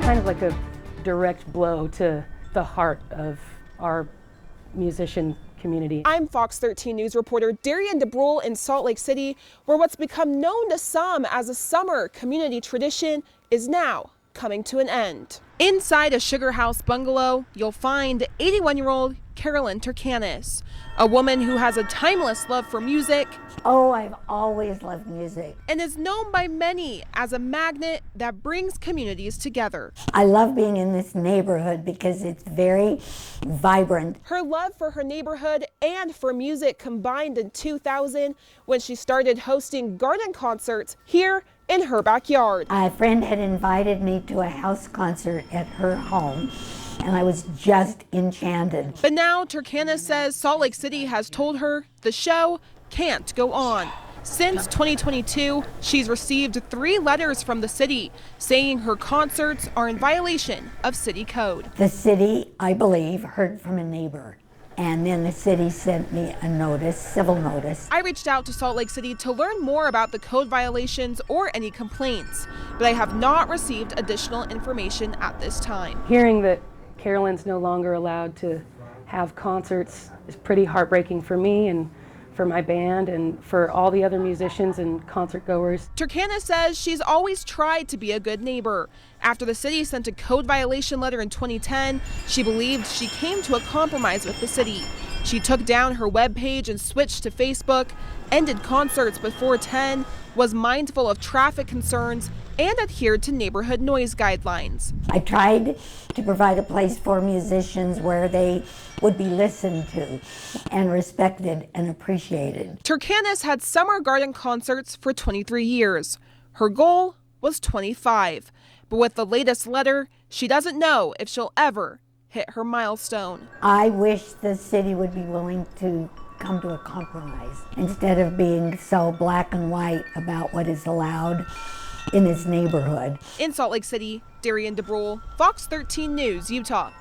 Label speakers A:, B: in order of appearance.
A: kind of like a direct blow to the heart of our musician community.
B: I'm Fox 13 News reporter Darian DeBrule in Salt Lake City, where what's become known to some as a summer community tradition is now coming to an end. Inside a Sugarhouse bungalow, you'll find 81-year-old Carolyn Turkanis, a woman who has a timeless love for music.
C: Oh, I've always loved music.
B: And is known by many as a magnet that brings communities together.
C: I love being in this neighborhood because it's very vibrant.
B: Her love for her neighborhood and for music combined in 2000 when she started hosting garden concerts here in her backyard.
C: A friend had invited me to a house concert at her home, and I was just enchanted.
B: But now Turkanis says Salt Lake City has told her the show can't go on. Since 2022, she's received 3 letters from the city saying her concerts are in violation of city code.
C: The city, I believe, heard from a neighbor, and then the city sent me a notice, civil notice.
B: I reached out to Salt Lake City to learn more about the code violations or any complaints, but I have not received additional information at this time.
A: Hearing that Carolyn's no longer allowed to have concerts is pretty heartbreaking for me and for my band and for all the other musicians and concert goers.
B: Turkanis says she's always tried to be a good neighbor. After the city sent a code violation letter in 2010, she believed she came to a compromise with the city. She took down her webpage and switched to Facebook, ended concerts before 10, was mindful of traffic concerns, and adhered to neighborhood noise guidelines.
C: I tried to provide a place for musicians where they would be listened to and respected and appreciated.
B: Turkanis had summer garden concerts for 23 years. Her goal was 25. But with the latest letter, she doesn't know if she'll ever hit her milestone.
C: I wish the city would be willing to come to a compromise instead of being so black and white about what is allowed in this neighborhood.
B: In Salt Lake City, Darian DeBrule, Fox 13 News, Utah.